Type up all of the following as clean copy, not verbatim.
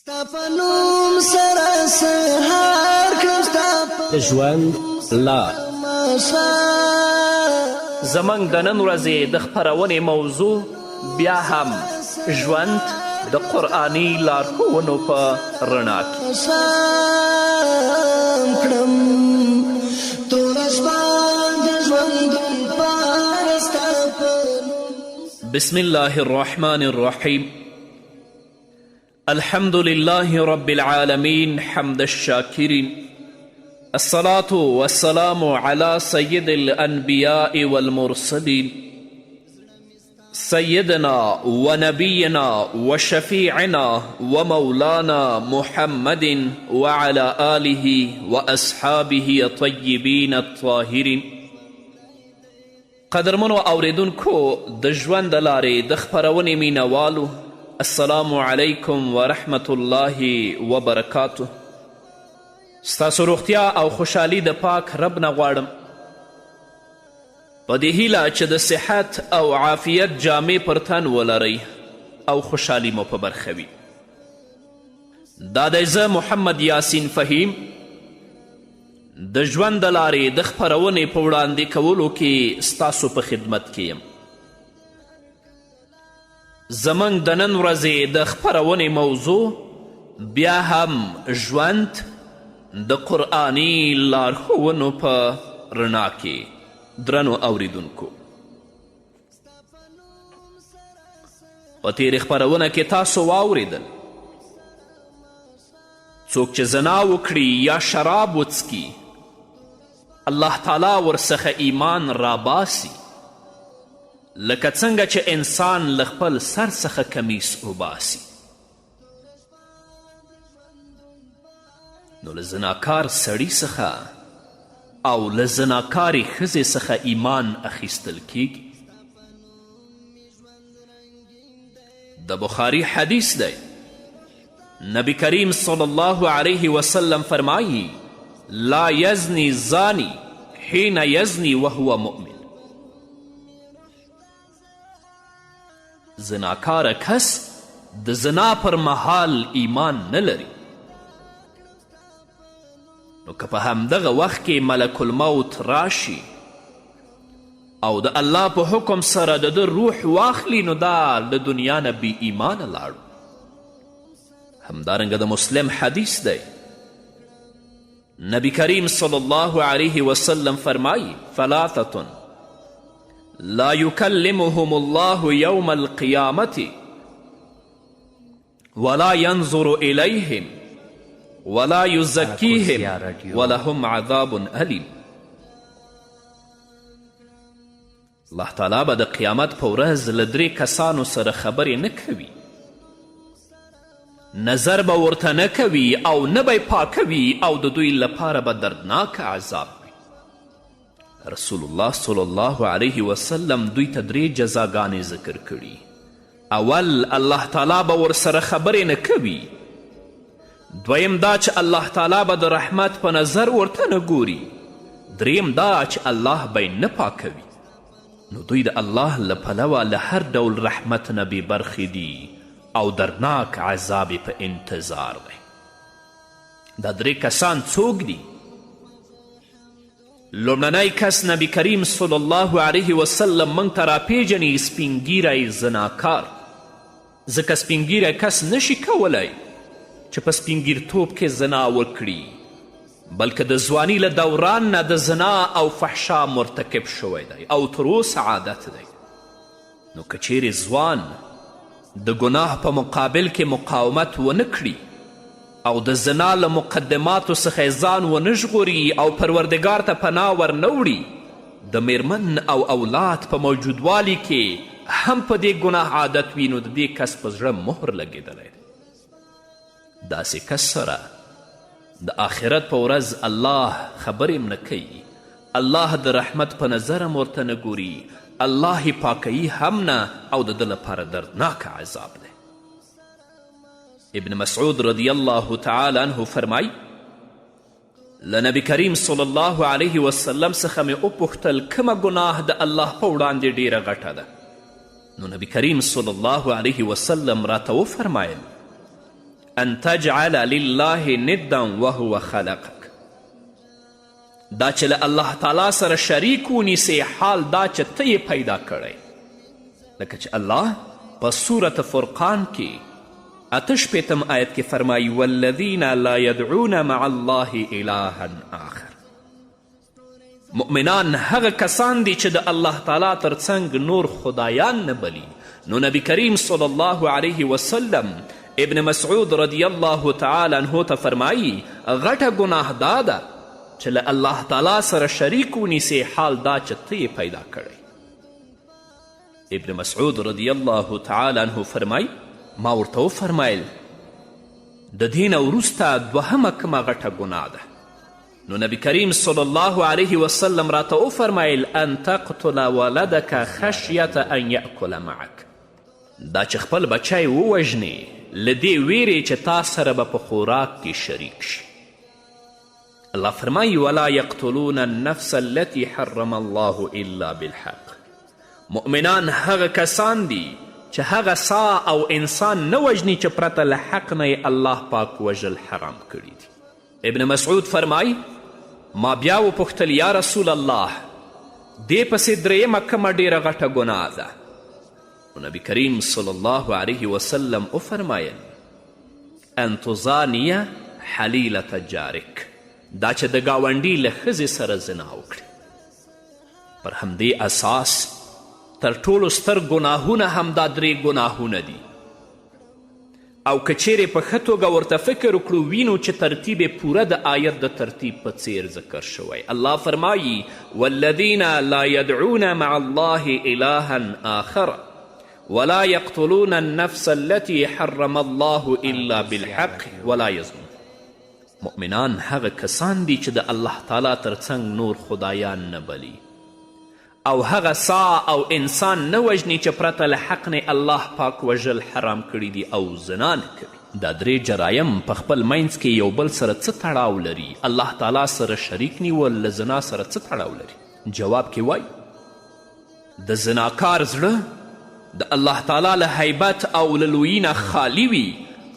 ستا په نوم سره سهار کړم ستا په ژوند لار زموږ د نن ورځې د خپرونې موضوع بیا هم ژوند د قرآني لارښوونو په رڼا کې کړم توره شپه د ژوندون پاره ستا په بسم الله الرحمن الرحيم الحمد لله رب العالمين حمد الشاكرين الصلاة والسلام على سيد الأنبياء والمرسلين سيدنا ونبينا وشفيعنا ومولانا محمد وعلى آله وأصحابه الطيبين الطاهرين قدرمنو اوریدونکو د ژوند د لارې د خپرونې مینوالو السلام علیکم ورحمت الله وبرکاته. ستاسو روغتیا او خوشحالي د پاک رب نه غواړم په دې هیله چې د صحت او عافیت جامې پر تن ولرئ او خوشحالي مو په برخه وي. دا دی زه محمد یاسین فهیم د ژوند د لارې د خپرونې په وړاندې کولو کې ستاسو په خدمت کې یم. زموږ د نن ورځې د خپرونې موضوع بیا هم ژوند د قرآني لارښوونو په رڼا کې. درنو اوریدونکو، په تېرې خپرونه کې تاسو واوریدل څوک چې زنا وکړي یا شراب وڅکي الله تعالی ورڅخه ایمان راباسي، لکه څنګه چې انسان له خپل سر څخه کمیس وباسي. نو له زناکار سړي څخه او له زناکارې ښځې څخه ایمان اخیستل کیږي. د بخاري حدیث دی، نبی کریم صلی الله علیه وسلم فرمایی لا یزنی زانی حین یزنی وهو مؤمن. زناکاره کس د زنا پر مهال ایمان نه لري، نو که په همدغه وخت کې ملک الموت راشي او د الله په حکم سره د ده روح واخلي نو دا له دنیا نه بی ایمانه لاړو. همدارنګه د مسلم حدیث دی، نبی کریم صلی الله علیه وسلم فرمایی ثلاثة لا يكلمهم الله يوم القيامة ولا ينظر إليهم ولا يزكيهم ولهم عذاب أليم. الله تعالی به د قیامت په ورځ له درې کسانو سره خبرې نه کوي، نظر به ورته نه کوي او نه به یې پاکوي او د دوی لپاره به دردناک عذاب وي. رسول الله صلی الله علیه وسلم دوی ته درې جزاګانې ذکر کړي. اول، الله تعالی به ورسره خبرې نه کوي. دویم دا چې الله تعالی به د رحمت په نظر ورته نه ګوري. دریم دا چې الله به یې نه پاکوي. نو دوی د الله له پلوه له هر ډول رحمت نه بې برخې دي او درناک عذاب په انتظار دی. دا درې کسان څوک دي؟ لومړنی کس نبی کریم صلی الله علیه وسلم موږ ته راپیژني سپینګیری زناکار، ځکه سپینګیری کس نشي کولی چې په سپینګیرتوب کې زنا وکړي، بلکې د ځواني له دوران نه د زنا او فحشا مرتکب شوی دی او تر اوسه عادت دی. نو که چیرې ځوان د ګناه په مقابل کې مقاومت ونه کړي او د زنا له مقدماتو څخه ځان ونه ژغوري او پروردګار ته پناه ورنه وړي، د میرمن او اولاد په موجودوالي کې هم په دې ګناه عادت وي، نو د دې کس په زړه مهر لګېدلی دی. داسې کس سره د آخرت په ورځ الله خبرې هم نه کوي، الله د رحمت په نظر هم ورته نه ګوري، الله یې پاکوي هم نه او د ده لپاره دردناک عذاب دی. ابن مسعود رضی الله تعالی عنه فرمای له نبی کریم صلی الله علیه وسلم څخه مې وپوښتل کومه ګناه د الله په وړاندې ډیره غټه ده؟ نو نبی کریم صلی الله علیه وسلم راته وفرمایل ان تجعل لله ندا وهو خلقك. دا چې له الله تعالی سره شریک ونیسې حال دا چې ته یې پیدا کړی. لکه چې الله په سورة فرقان کې 88 آیت کې فرمایي والذین لا یدعون مع الله الها آخر. مؤمنان هغه کسان دي چې د الله تعالی ترڅنګ نور خدایان نه بلی. نو نبی کریم صلی الله علیه وسلم ابن مسعود رضی الله تعالی عنه ته فرمایي غټه ګناه دا ده چې له الله تعالی سره شریک ونیسې حال دا چې ته یې پیدا کړی. ابن مسعود رضی الله تعالی عنه فرمایي ما ورته وفرمایل د دې نه وروسته دوهمه کومه غټه ګناه ده؟ نو نبی کریم صلی الله علیه وسلم راته وفرمایل ان تقتل ولدک خشیة ان یأکل معک. دا چې خپل بچی ووژنې له دې ویرې چې تا سره به په خوراک کې شریک شي. الله فرمایي ولا یقتلون النفس التي حرم الله الا بالحق. مؤمنان هغه کسان دي چې هغه سا او انسان نه وژني چې پرته له حق نه الله پاک وژل حرام کړي دي. ابن مسعود فرمایي ما بیا وپوښتل یا رسول الله دې پسې درېیمه کومه ډېره غټه ګناه ده؟ نبی کریم صلی الله علیه وسلم وفرمایل ان تزانیه حلیلة جارک. دا چې د ګاونډي له ښځې سره زنا وکړي. پر همدې اساس تر ټولو ستر ګناهونه همدا درې ګناهونه دي. او که چیرې په ښه توګه ورته فکر وکړو وینو چې ترتیب پوره د آیت د ترتیب په څیر ذکر شوی. الله فرمایي والذین لا یدعون مع الله الها آخر ولا یقتلون النفس التي حرم الله الا بالحق ولا یزنون. مؤمنان هغه کسان دي چې د الله تعالی ترڅنګ نور خدایان نه بلی او هغه سا او انسان نه وژني چې پرته له حق نه الله پاک وژل حرام کړي دي او زنا نه کوي. دا درې جرایم په خپل منځ کې یو بل سره څه تړاو لري؟ الله تعالی سره شریک نیول له زنا سره څه تړاو لري؟ جواب کې وایي د زناکار زړه د الله تعالی له هیبت او له لویي نه خالي وي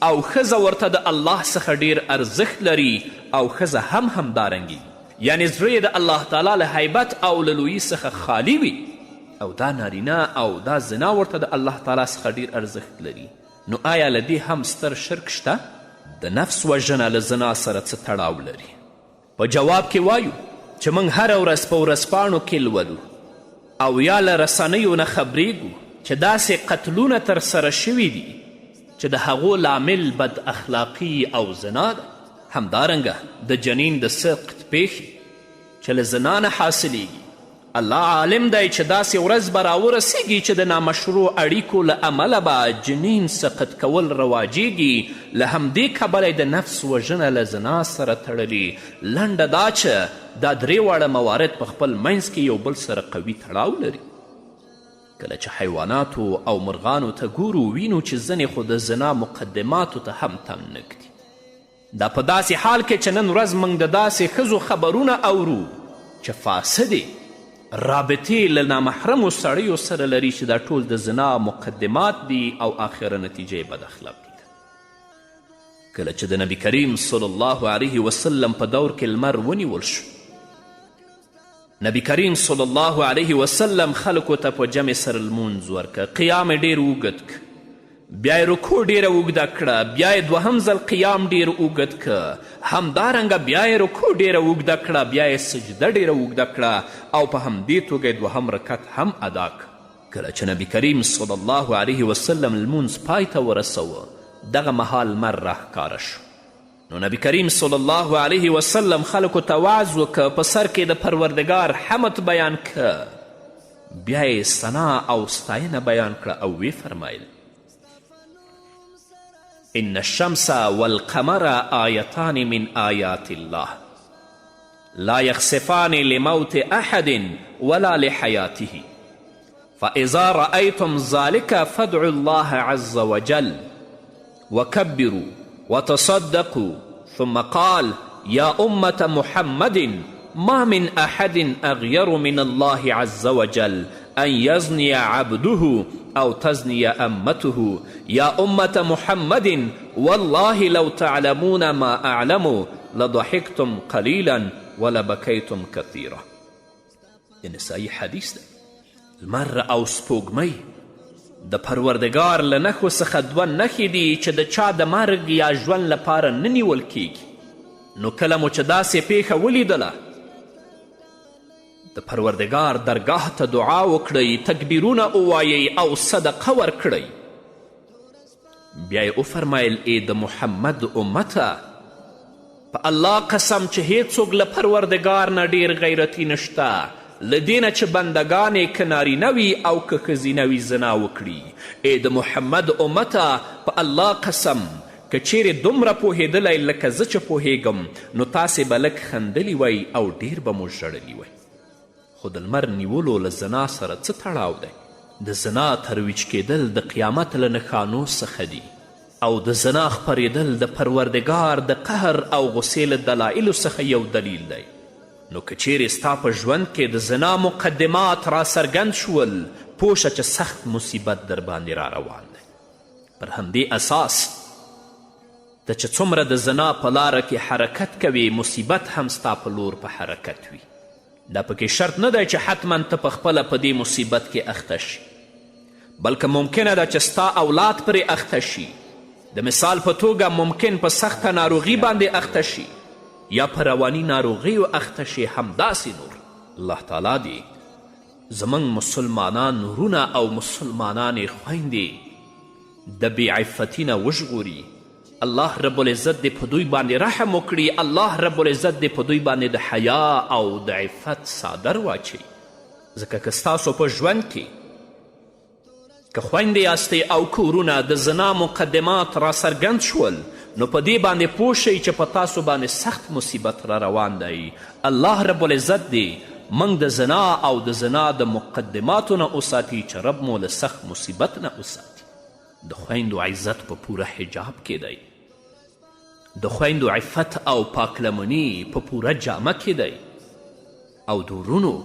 او ښځه ورته د الله څخه ډیر ارزښت لري او ښځه هم همدارنګي، یعنی زړه د الله تعالی له هیبت او له لویي څخه خالي وي او دا نارینه او دا زنا ورته د الله تعالی څخه ډیر ارزښت لري. نو آیا له دې هم ستر شرک شته؟ د نفس وژنه له زنا سره څه تړاو لري؟ په جواب کې وایو چې موږ هره ورځ په ورځپاڼو کې لولو او یا له رسنیو نه خبریږو چې داسې قتلونه ترسره شوي دي چې د هغو لامل بد اخلاقي او زنا ده. همدارنګه د جنین د سقط پیښې چې له زنا نه حاصلیږي. الله عالم دی چې داسې ورځ به راورسیږي چې د نامشروع اړیکو له امله به جنین سقط کول رواجیږي. له همدې کبله د نفس وژنه له زنا سره تړلي. لنډه دا چې دا درې واړه موارد په خپل منځ کې یو بل سره قوي تړاو لري. کله چې حیواناتو او مرغانو ته ګورو وینو چې ځینې خو د زنا مقدماتو ته هم تم نږدي. دا په داسې حال کې چې نن ورځ موږ د داسې ښځو خبرونه اورو چې فاسدې رابطې له نامحرمو سړیو سره لري چې دا ټول د زنا مقدمات دي او آخره نتیجه بد اخلاقي ده. کله چې د نبی کریم صلی الله علیه وسلم په دور کې لمر ونیول شو، نبی کریم صلی الله علیه وسلم خلکو ته په جمع سره لمونځ ورکړه. قیام یې ډېر اوږد که، بیا یې رکوع ډېره اوږده کړه، بیا یې دوهم ځل قیام ډېر اوږد که، همدارنګه بیا یې رکوع ډېره اوږده کړه، بیا یې سجده ډېره اوږده کړه او په همدې توګه یې دوهم رکعت هم ادا که. کله چې نبی کریم صلی الله علیه وسلم لمونځ پای ته ورسوه، دغه مهال لمر راښکاره شو. نو نبی کریم صلی الله علیه وسلم خلکو ته وعظ وکړه، په سر کې د پروردګار حمد بیان که، بیا یې ثنا او ستاینه بیان کړه او وی فرمایل ان الشمس والقمر آیتان من آیات الله لا یخسفان لموت احد ولا لحیاته فاذا رأیتم ذلك فادعوا الله عز وجل وكبروا وتصدقوا. ثم قال يا أمة محمد ما من أحد أغير من الله عز وجل ان یزنی عبده او تزنی امته یا امة محمد والله لو تعلمون ما اعلم لضحکتم قلیلا ولبکیتم کثیرا. یعنی صحیح حدیث دی. لمر او سپوږمۍ د پروردګار له نښو څخه دوه نښې دي چې د چا د مرګ یا ژوند لپاره نه نیول کیږي. نو کله مو چې داسې پیښه ولیدله د پروردګار درګاه ته دعا وکړئ، تکبیرونه ووایئ او صدقه ورکړئ. بیا یې وفرمیل ای د محمد امته، په الله قسم چې هیڅوک له پروردګار نه ډیر غیرتي نشته له دې نه چې بندګانې که نارینه وي او که ښځینه وي زنا وکړي. ای د محمد امته، په الله قسم که چیرې دومره پوهېدلی لکه زه چې پوهېږم نو تاسې به لږ خندلی وی او ډیر به مو ژړلی وی. خو د لمر نیولو له زنا سره څه تړاو دی؟ د زنا ترویج کېدل د قیامت له نښانو څخه دي او د زنا خپرېدل د پروردګار د قهر او غصې له دلایلو څخه یو دلیل دی. نو که چیرې ستا په ژوند کې د زنا مقدمات را څرګند شول، پوه شه چې سخت مصیبت در باندې را روان دی. پر همدې اساس ته چې څومره د زنا په لاره کې حرکت کوي، مصیبت هم ستا په لور په حرکت وي. دا پکې شرط نه دی چې حتما ته په خپله په دې مصیبت کې اخته شي، بلکې ممکنه ده چې ستا اولاد پرې اخته شي. د مثال په توګه ممکن په سخته ناروغي باندې اخته شي یا په رواني ناروغیو اخته شي. همداسې نور الله تعالی دې زموږ مسلمانان ورونه او مسلمانانې خویندې د بې عفتي نه وژغوري. الله رب العزت دې په دوی باندې رحم وکړي. الله رب العزت دې په دوی باندې د حیا او د عفت څادر واچوي. ځکه که ستاسو په ژوند کې که خویندې یاستئ او که ورونه د زنا مقدمات را څرګند شول، نو په دې باندې پوه شئ چې په تاسو باندې سخت مصیبت را روان دی. الله رب العزت دې موږ د زنا او د زنا د مقدماتو نه وساتي چې رب مو له سخت مصیبت نه وساتي. د خویندو عزت په پوره حجاب کې دی، د خویندو عفت او پاکلمني په پوره جامه کې دی، او د ورونو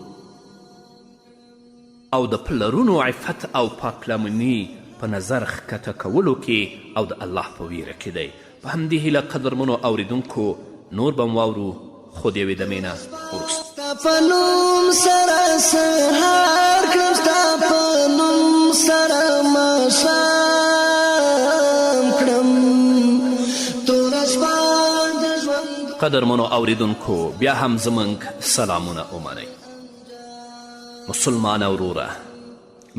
او د پلرونو عفت او پاکلمني په نظر ښکته کولو کې او د الله په ویره کې دی. په همدې هیله قدرمنو اوریدونکو نور به م واورو، خو د یوې دمې نه وروسته. ستا په نوم سره سهار کړم، ستا په نوم سره ماښام کړم، توره شپه د ژوند. قدرمنو اوریدونکو بیا هم زموږ سلامونه ومنئ. مسلمان وروره،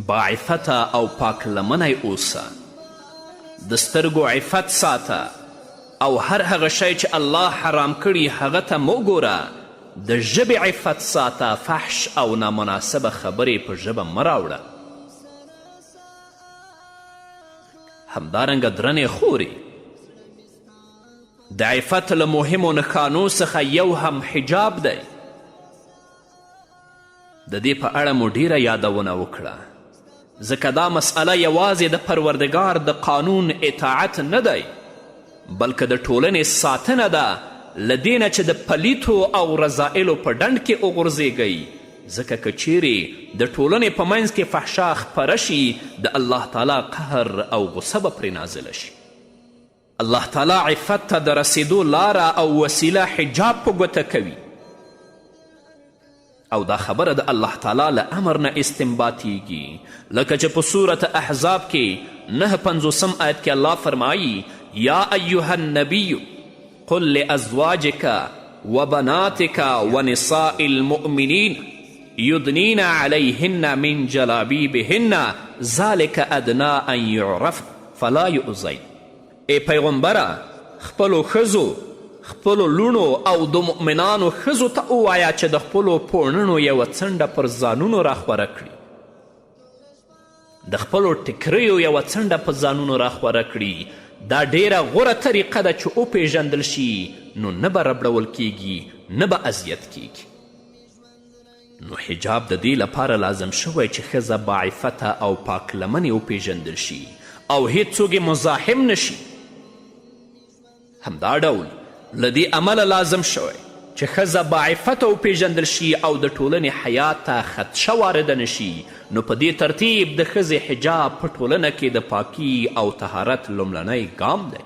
باعفته او پاک لمنی اوسه، د سترګو عفت ساته او هر هغه شی چې الله حرام کړي هغه ته مه ګوره. د ژبې عفت ساته، فحش او نامناسبه خبرې په ژبه مه راوړه. همدارنګه درنې خورې، د عفت له مهمو نښانو څخه یو هم حجاب دی. د دې په اړه مو ډیره یادونه وکړه، ځکه دا مسئله یوازې د پروردګار د قانون اطاعت نه دی، بلکې د ټولنې ساتنه ده له دې نه چې د پلیتو او رذایلو په ډنډ کې وغورځېږئ. ځکه که چیرې د ټولنې په منځ کې فحشا خپره شي، د الله تعالی قهر او غصه به پرې نازله شي. الله تعالی عفت ته د رسیدو لاره او وسیله حجاب په ګوته کوي، او دا خبره د الله تعالی له امر نه استنباطیږي. لکه چې په صورت احزاب کې 9:50 آیت کې الله فرمایي: یا ایها النبی قل لازواجک وبناتک ونساء المؤمنین یدنین علیهن من جلابیبهن ذلک ادنا ان یعرفن فلا یؤذین. ای پیغمبره، خپلو ښځو، خپلو لوڼو او د مؤمنانو ښځو ته ووایه چې د خپلو پوړنو یوه څنډه پر ځانونو راخوره کړي، د خپلو ټکریو یوه څنډه په ځانونو راخوره کړي. دا ډیره غوره طریقه ده چې وپیژندل شي، نو نه به ربړول کیږي، نه به اذیت کیږي. نو حجاب د دې لپاره لازم شوی چې ښځه باعفته او پاک لمنې وپیژندل شي او هیڅوک مزاحم نشي. همدا ډول له دې عمله لازم شوی چې ښځه باعفته وپیژندل شي او د ټولنې حیات ته خدشه وارده نشي، نو په دې ترتیب د ښځې حجاب په ټولنه کې د پاکي او طهارت لومړنی ګام دی.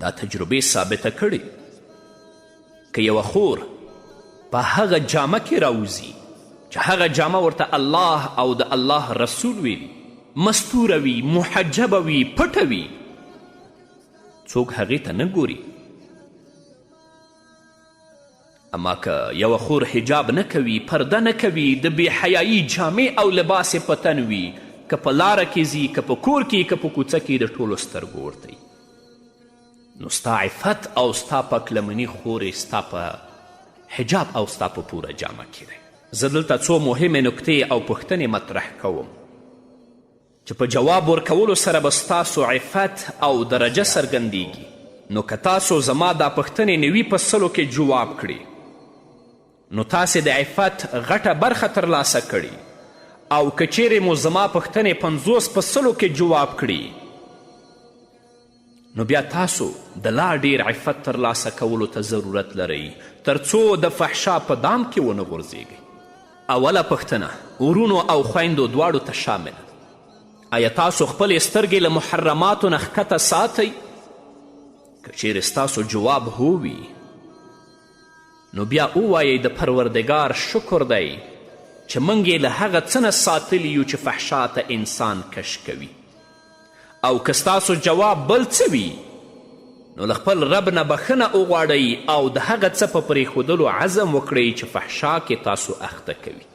دا تجربې ثابته کړي که یوه خور په هغه جامه کې راوځي چې هغه جامه ورته الله او د الله رسول ویلي، مستوره وي، محجبه وي، پټه وي، څوک هغې ته نه ګوري. اما که یوه خور حجاب نه کوي، پرده نه کوي، د بې حیایي جامې او لباس یې په تن وي، که په لاره کې ځي، که په کور کې، که په کوڅه کې، د ټولو سترګو ورته وي، نو ستا عفت او ستا پاکلمني خورې ستا په حجاب او ستا په پوره جامه کې دی. زه دلته څو مهمې نکتې او پوښتنې مطرح کوم چې په جواب ورکولو سره به ستاسو عفت او درجه څرګندیږي. نو که تاسو زما دا پوښتنې 90 په 100 کې جواب کړي، نو تاسې د عفت غټه برخه ترلاسه کړي، او که چیرې مو زما پوښتنې 50 په 100 کې جواب کړي، نو بیا تاسو د لا ډیر عفت ترلاسه کولو ته ضرورت لرئ تر څو د فحشا په دام کې ونه غورځېږئ. اوله پوښتنه ورونو او خویندو دواړو ته شامله. آیا تاسو خپلې سترګې له محرماتو نه ښکته ساتئ؟ که چیرې ستاسو جواب هو وي، نو بیا ووایئ د پروردګار شکر دی چې موږ یې له هغه څه نه ساتلي یو چې فحشا ته انسان کش کوي. او که ستاسو جواب بل څه وي، نو له خپل رب نه بخښنه وغواړئ او د هغه څه په پرېښودلو عزم وکړئ چې فحشا کې تاسو اخته کوي.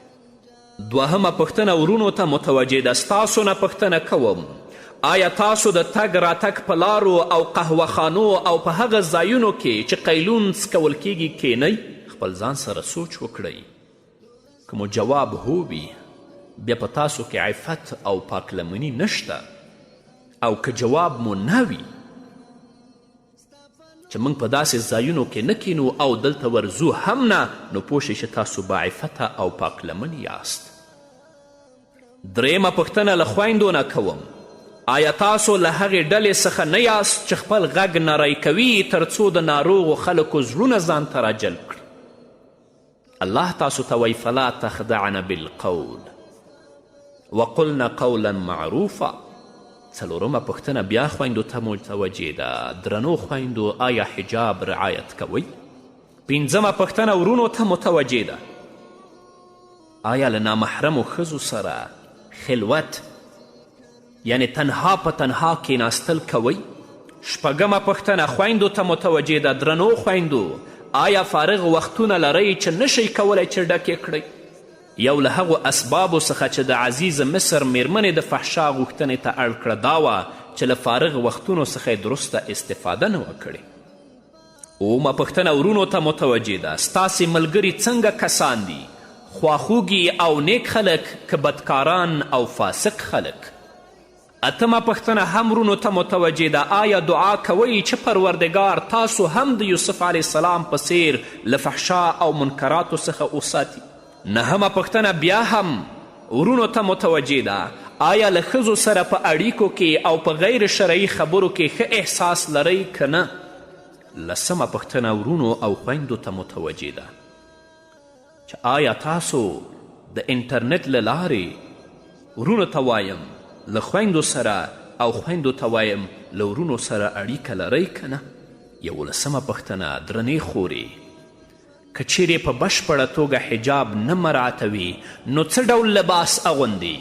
دوهمه پوښتنه ورونو ته متوجه ده. ستاسو نه پوښتنه کوم، آیا تاسو د تګ راتګ په لارو او قهوهخانو او په هغه ځایونو کې چې قیلون څکول کیږي کینئ؟ خپل ځان سره سوچ وکړئ. که مو جواب هو وي، بیا په تاسو کې عفت او پاکلمني نشته. او که جواب مو نه وي چې موږ په داسې ځایونو کې نه کینو او دلته ورځو هم نه، نو پوه شئ چې تاسو باعفته او پاکلمن یاست. درېیمه پوښتنه له خویندو نه کوم، آیا تاسو له هغې ډلې څخه نه یاست چې خپل غږ نری کوي تر څو د ناروغو خلکو زړونه ځان ته راجلب کړي؟ الله تاسو ته وایي فلا تخدعن بالقول وقلن قولا معروفا. څلورمه پوښتنه بیا خویندو ته متوجه ده. درنو خویندو آیا حجاب رعایت کوئ؟ پنځمه پوښتنه ورونو ته متوجه ده. آیا له نامحرمو ښځو سره خلوت یعنی تنها په تنها کیناستل کوئ؟ شپږمه پوښتنه خویندو ته متوجه ده. درنو خویندو آیا فارغ وختونه لرئ چې نشئ کولی چې ډک یې کړئ؟ یو له هغو اسبابو څخه چې د عزیز مصر میرمنې د فحشا غوښتنې ته اړ کړه دا وه چې له فارغ وختونو څخه یې درسته استفاده نه وه کړې. اومه پوښتنه ورونو ته متوجه ده. ستاسې ملګري څنګه کسان دي؟ خواخوږي او نیک خلک که بدکاران او فاسق خلک؟ اتمه پوښتنه هم ورونو ته متوجه ده. آیا دعا کوئ چې پروردګار تاسو هم د یوسف علیه السلام په څیر له فحشا او منکراتو څخه وساتي؟ نهمه پوښتنه بیا هم ورونو ته متوجه ده. آیا له ښځو سره په اړیکو کې او په غیر شرعي خبرو کې ښه احساس لرئ که نه؟ لسمه پوښتنه ورونو او خویندو ته متوجه ده چې آیا تاسو د انټرنټ له لارې ورونو ته وایم له خویندو سره او خویندو ته وایم له ورونو سره اړیکه لرئ که نه؟ یولسمه پوښتنه درنې خورې که چیرې په بشپړه توګه حجاب نه مراعتوي نو څه ډول لباس اغوندي؟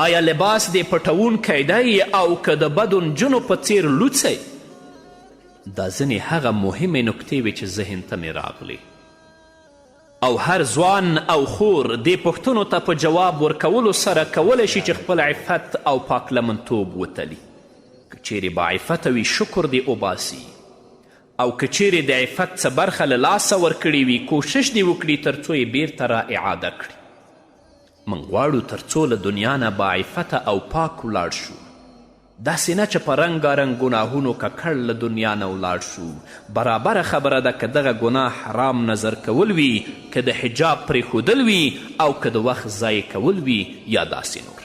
آیا لباس دې پټوونکی دی او که د بدو نجونو په څیر لوڅی؟ دا ځینې هغه مهمې نکتې وې چې ذهن ته مې راغلې، او هر ځوان او خور دې پوښتنو ته په جواب ورکولو سره کولی شي چې خپل عفت او پاکلمنتوب وتلي. که چیرې باعفته وي شکر دې وباسي، او که چیرې د عفت څه برخه له لاسه ورکړې وي کوشش دې وکړي تر څو یې بیرته را اعاده کړي. موږ غواړو تر څو له دنیا نه باعفته او پاک ولاړ شو، داسې نه چې په رنګارنګ ګناهونو ککړ له دنیا نه ولاړ شو. برابره خبره ده که دغه ګناه حرام نظر کول وي، که د حجاب پرېښودل وي، او که د وخت ضایع کول وي، یا داسې نور.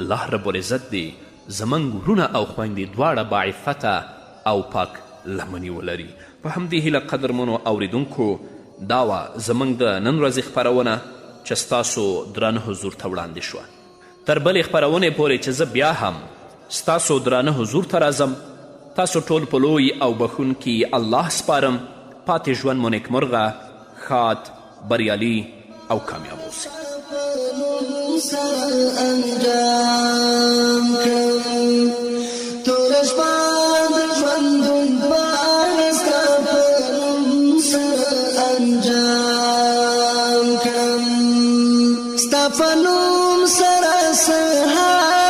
الله رب العزت دې زموږ ورونه او خویندې دواړه باعفته او پاک لمنې ولري. په همدې هیله قدرمنو اوریدونکو دا وه زموږ د نن ورځې خپرونه چې ستاسو درانه حضور ته وړاندې شوه. تر بلې خپرونې پورې چې زه بیا هم ستاسو درانه حضور ته راځم، تاسو ټول په لوی او بخونکي الله سپارم. پاتې ژوند مو نیکمرغه، ښاد، بریالي او کامیاب اوسئ. ستا په نوم سره سهار